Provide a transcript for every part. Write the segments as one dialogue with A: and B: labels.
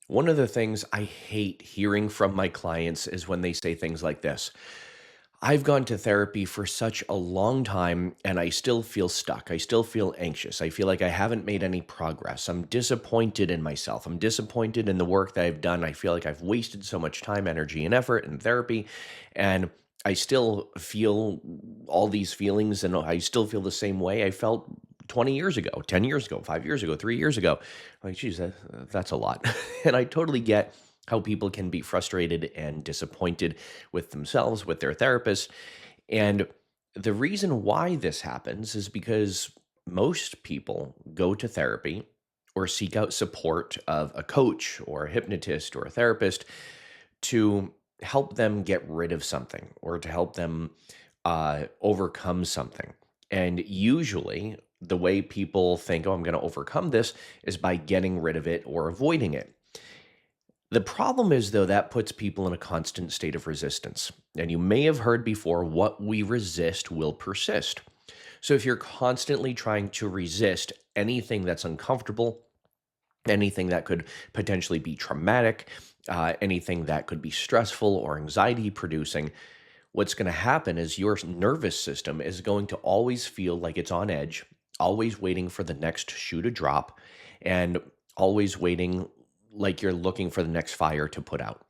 A: One of the things I hate hearing from my clients is when they say things like this. I've gone to therapy for such a long time and I still feel stuck. I still feel anxious. I feel like I haven't made any progress. I'm disappointed in myself. I'm disappointed in the work that I've done. I feel like I've wasted so much time, energy, and effort in therapy. And I still feel all these feelings and I still feel the same way I felt 20 years ago, 10 years ago, 5 years ago, 3 years ago. Like, geez, that's a lot. And I totally get how people can be frustrated and disappointed with themselves, with their therapist. And the reason why this happens is because most people go to therapy or seek out support of a coach or a hypnotist or a therapist to help them get rid of something or to help them overcome something. And usually, the way people think, oh, I'm going to overcome this is by getting rid of it or avoiding it. The problem is, though, that puts people in a constant state of resistance. And you may have heard before, what we resist will persist. So if you're constantly trying to resist anything that's uncomfortable, anything that could potentially be traumatic, anything that could be stressful or anxiety producing, what's going to happen is your nervous system is going to always feel like it's on edge, always waiting for the next shoe to drop, and always waiting like you're looking for the next fire to put out.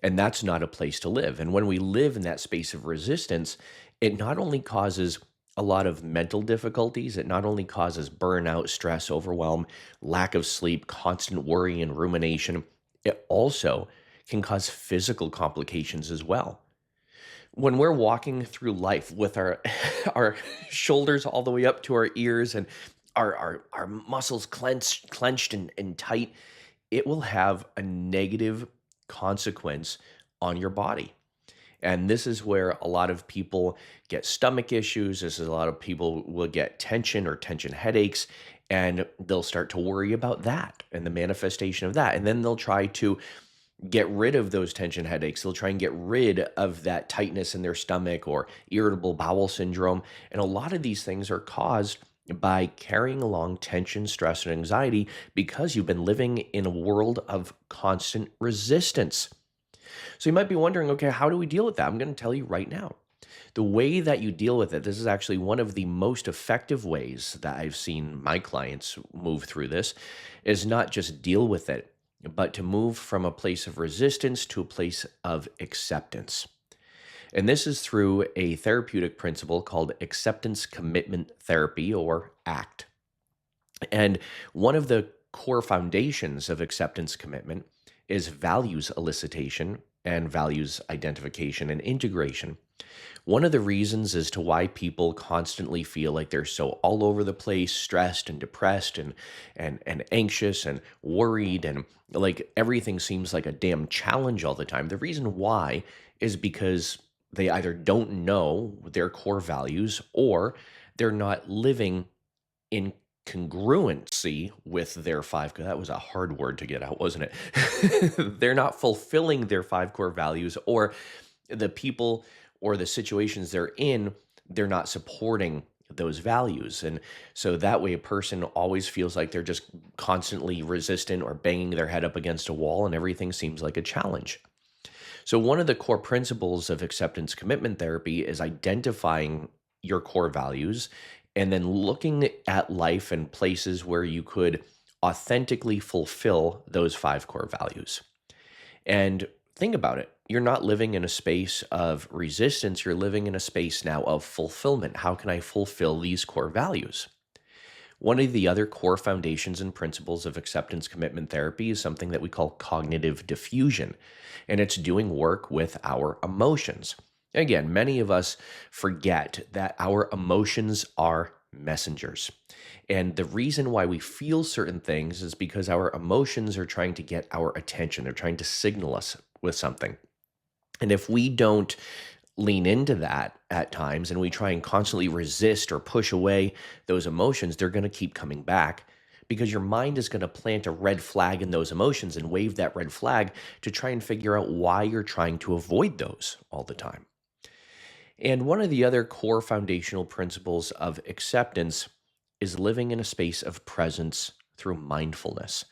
A: And that's not a place to live. And when we live in that space of resistance, it not only causes a lot of mental difficulties, it not only causes burnout, stress, overwhelm, lack of sleep, constant worry and rumination, it also can cause physical complications as well. When we're walking through life with our our shoulders all the way up to our ears and our muscles clenched and tight, it will have a negative consequence on your body. And this is where a lot of people get stomach issues. This is a lot of people will get tension or tension headaches, and they'll start to worry about that and the manifestation of that. And then they'll try to get rid of those tension headaches. They'll try and get rid of that tightness in their stomach or irritable bowel syndrome. And a lot of these things are caused by carrying along tension, stress, and anxiety because you've been living in a world of constant resistance. So you might be wondering, okay, how do we deal with that? I'm going to tell you right now. The way that you deal with it, this is actually one of the most effective ways that I've seen my clients move through this, is not just deal with it, but to move from a place of resistance to a place of acceptance. And this is through a therapeutic principle called acceptance commitment therapy, or ACT. And one of the core foundations of acceptance commitment is values elicitation and values identification and integration. One of the reasons as to why people constantly feel like they're so all over the place, stressed and depressed and anxious and worried and like everything seems like a damn challenge all the time. The reason why is because they either don't know their core values or they're not living in congruency with their five. That was a hard word to get out, wasn't it? They're not fulfilling their five core values, or the people or the situations they're in, they're not supporting those values. And so that way, a person always feels like they're just constantly resistant or banging their head up against a wall, and everything seems like a challenge. So, one of the core principles of acceptance commitment therapy is identifying your core values and then looking at life and places where you could authentically fulfill those five core values. And think about it. You're not living in a space of resistance. You're living in a space now of fulfillment. How can I fulfill these core values? One of the other core foundations and principles of acceptance commitment therapy is something that we call cognitive diffusion, and it's doing work with our emotions. Again, many of us forget that our emotions are messengers. And the reason why we feel certain things is because our emotions are trying to get our attention. They're trying to signal us with something. And if we don't lean into that at times and we try and constantly resist or push away those emotions, they're going to keep coming back because your mind is going to plant a red flag in those emotions and wave that red flag to try and figure out why you're trying to avoid those all the time. And one of the other core foundational principles of acceptance is living in a space of presence through mindfulness.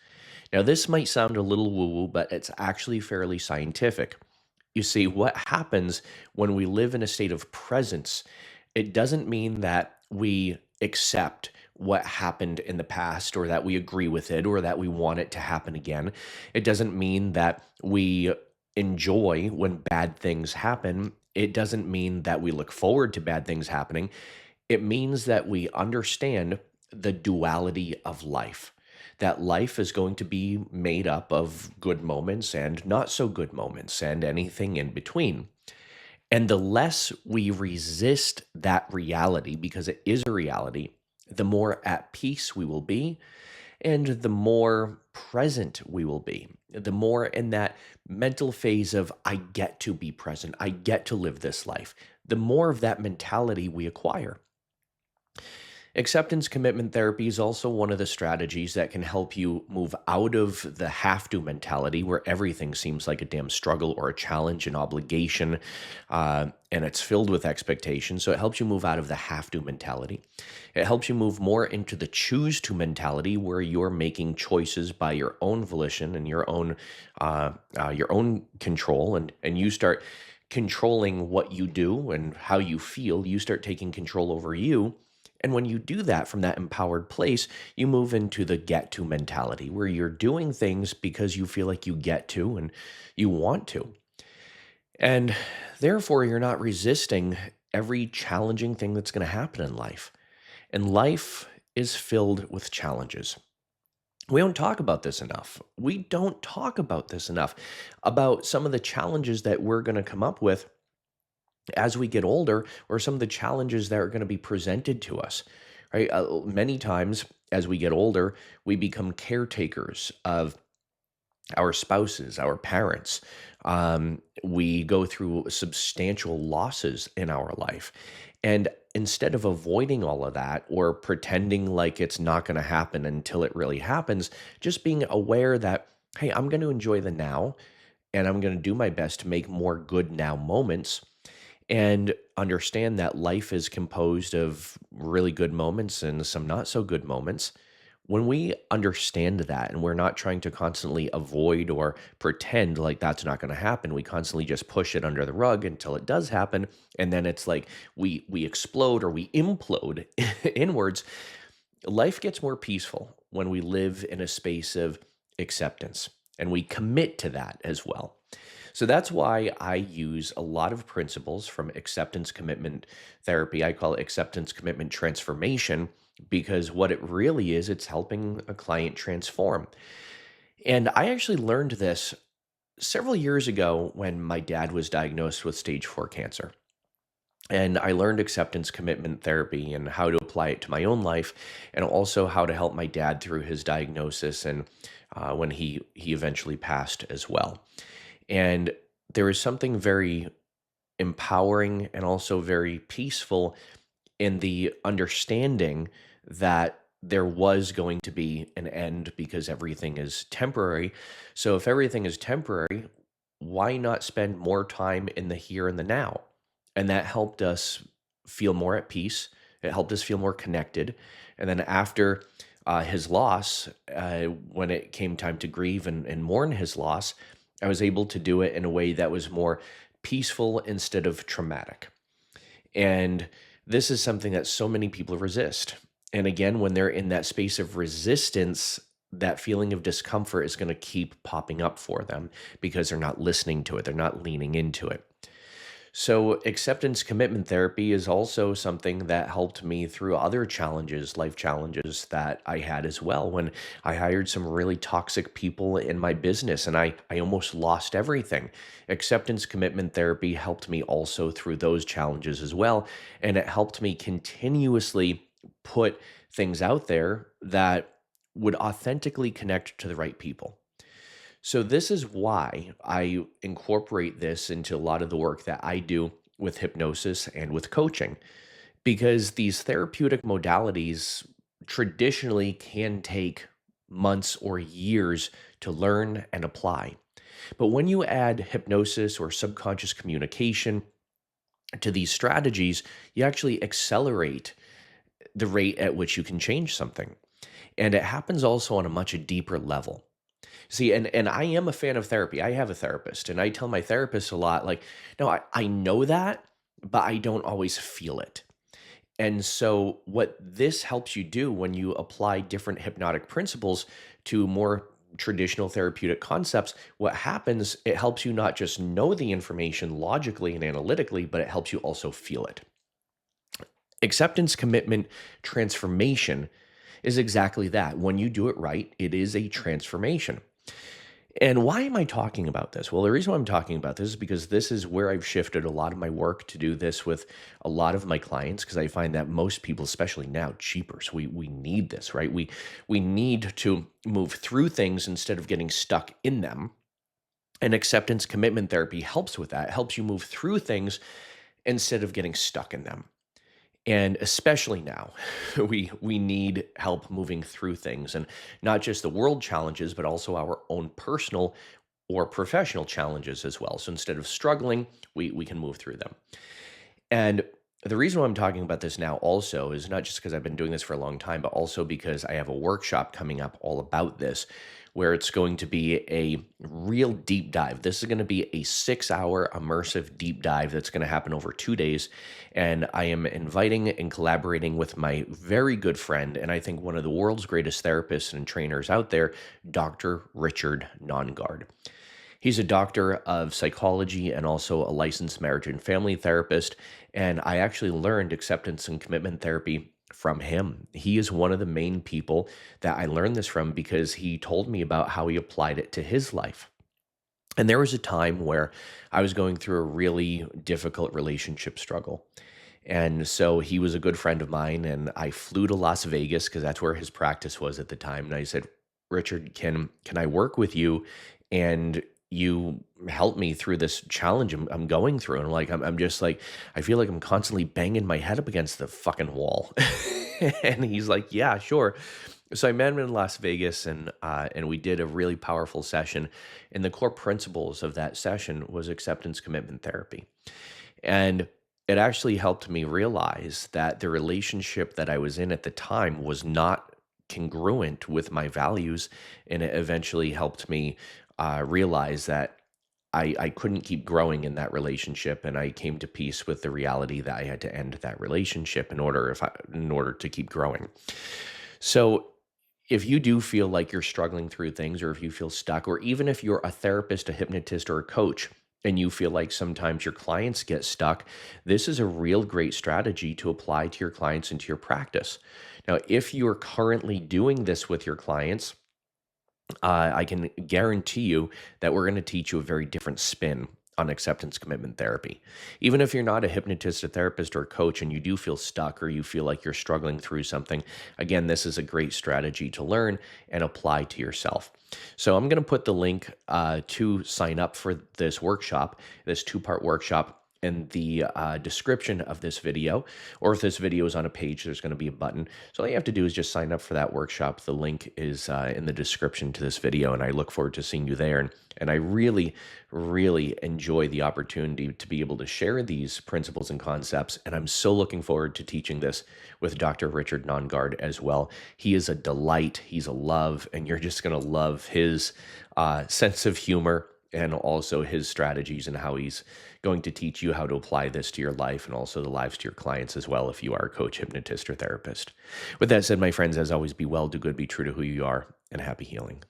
A: Now, this might sound a little woo woo, but it's actually fairly scientific. You see, what happens when we live in a state of presence, it doesn't mean that we accept what happened in the past or that we agree with it or that we want it to happen again. It doesn't mean that we enjoy when bad things happen. It doesn't mean that we look forward to bad things happening. It means that we understand the duality of life, that life is going to be made up of good moments and not so good moments and anything in between. And the less we resist that reality, because it is a reality, the more at peace we will be and the more present we will be. The more in that mental phase of, I get to be present, I get to live this life, the more of that mentality we acquire. Acceptance commitment therapy is also one of the strategies that can help you move out of the have to mentality where everything seems like a damn struggle or a challenge, an obligation, and it's filled with expectations. So it helps you move out of the have to mentality. It helps you move more into the choose to mentality where you're making choices by your own volition and your own control, and you start controlling what you do and how you feel. You start taking control over you, and when you do that from that empowered place, you move into the get to mentality where you're doing things because you feel like you get to and you want to. And therefore, you're not resisting every challenging thing that's going to happen in life. And life is filled with challenges. We don't talk about this enough. We don't talk about this enough about some of the challenges that we're going to come up with as we get older or some of the challenges that are going to be presented to us, right? Many times as we get older, we become caretakers of our spouses, our parents. We go through substantial losses in our life. And instead of avoiding all of that or pretending like it's not going to happen until it really happens, just being aware that, hey, I'm going to enjoy the now and I'm going to do my best to make more good now moments and understand that life is composed of really good moments and some not so good moments. When we understand that and we're not trying to constantly avoid or pretend like that's not going to happen, we constantly just push it under the rug until it does happen. And then it's like we explode or we implode inwards. Life gets more peaceful when we live in a space of acceptance and we commit to that as well. So that's why I use a lot of principles from acceptance commitment therapy. I call it acceptance commitment transformation because what it really is, it's helping a client transform. And I actually learned this several years ago when my dad was diagnosed with stage 4 cancer. And I learned acceptance commitment therapy and how to apply it to my own life, and also how to help my dad through his diagnosis and when he eventually passed as well. And there is something very empowering and also very peaceful in the understanding that there was going to be an end because everything is temporary. So if everything is temporary, why not spend more time in the here and the now? And that helped us feel more at peace. It helped us feel more connected. And then after his loss, when it came time to grieve and mourn his loss, I was able to do it in a way that was more peaceful instead of traumatic. And this is something that so many people resist. And again, when they're in that space of resistance, that feeling of discomfort is going to keep popping up for them because they're not listening to it, they're not leaning into it. So, acceptance commitment therapy is also something that helped me through other challenges, life challenges that I had as well. When I hired some really toxic people in my business and I almost lost everything. Acceptance commitment therapy helped me also through those challenges as well. And it helped me continuously put things out there that would authentically connect to the right people. So this is why I incorporate this into a lot of the work that I do with hypnosis and with coaching, because these therapeutic modalities traditionally can take months or years to learn and apply. But when you add hypnosis or subconscious communication to these strategies, you actually accelerate the rate at which you can change something. And it happens also on a much deeper level. See, and I am a fan of therapy. I have a therapist, and I tell my therapist a lot, like, no, I know that, but I don't always feel it. And so, what this helps you do when you apply different hypnotic principles to more traditional therapeutic concepts, what happens, it helps you not just know the information logically and analytically, but it helps you also feel it. Acceptance, commitment, transformation is exactly that. When you do it right, it is a transformation. And why am I talking about this? Well, the reason why I'm talking about this is because this is where I've shifted a lot of my work to do this with a lot of my clients because I find that most people, especially now, cheapers, we need this, right? We need to move through things instead of getting stuck in them. And acceptance commitment therapy helps with that. It helps you move through things instead of getting stuck in them. And especially now, we need help moving through things and not just the world challenges, but also our own personal or professional challenges as well. So instead of struggling, we can move through them. And the reason why I'm talking about this now also is not just because I've been doing this for a long time, but also because I have a workshop coming up all about this, where it's going to be a real deep dive. This is going to be a 6 hour immersive deep dive that's going to happen over 2 days. And I am inviting and collaborating with my very good friend, and I think one of the world's greatest therapists and trainers out there, Dr. Richard Nongard. He's a doctor of psychology and also a licensed marriage and family therapist. And I actually learned acceptance and commitment therapy from him. He is one of the main people that I learned this from because he told me about how he applied it to his life. And there was a time where I was going through a really difficult relationship struggle. And so he was a good friend of mine, and I flew to Las Vegas because that's where his practice was at the time. And I said, Richard, can I work with you and you help me through this challenge I'm going through? And I'm just like, I feel like I'm constantly banging my head up against the fucking wall. And he's like, yeah, sure. So I met him in Las Vegas, and we did a really powerful session. And the core principles of that session was acceptance commitment therapy. And it actually helped me realize that the relationship that I was in at the time was not congruent with my values. And it eventually helped me realize that I couldn't keep growing in that relationship. And I came to peace with the reality that I had to end that relationship in order to keep growing. So if you do feel like you're struggling through things, or if you feel stuck, or even if you're a therapist, a hypnotist, or a coach, and you feel like sometimes your clients get stuck, this is a real great strategy to apply to your clients and to your practice. Now, if you're currently doing this with your clients, I can guarantee you that we're going to teach you a very different spin on acceptance commitment therapy. Even if you're not a hypnotist, a therapist, or a coach, and you do feel stuck or you feel like you're struggling through something, again, this is a great strategy to learn and apply to yourself. So I'm going to put the link to sign up for this workshop, this 2 part workshop, in the description of this video, or if this video is on a page, there's going to be a button. So all you have to do is just sign up for that workshop. The link is in the description to this video, and I look forward to seeing you there. And I really, really enjoy the opportunity to be able to share these principles and concepts. And I'm so looking forward to teaching this with Dr. Richard Nongard as well. He is a delight. He's a love, and you're just going to love his sense of humor and also his strategies and how he's going to teach you how to apply this to your life and also the lives to your clients as well if you are a coach, hypnotist, or therapist. With that said, my friends, as always, be well, do good, be true to who you are, and happy healing.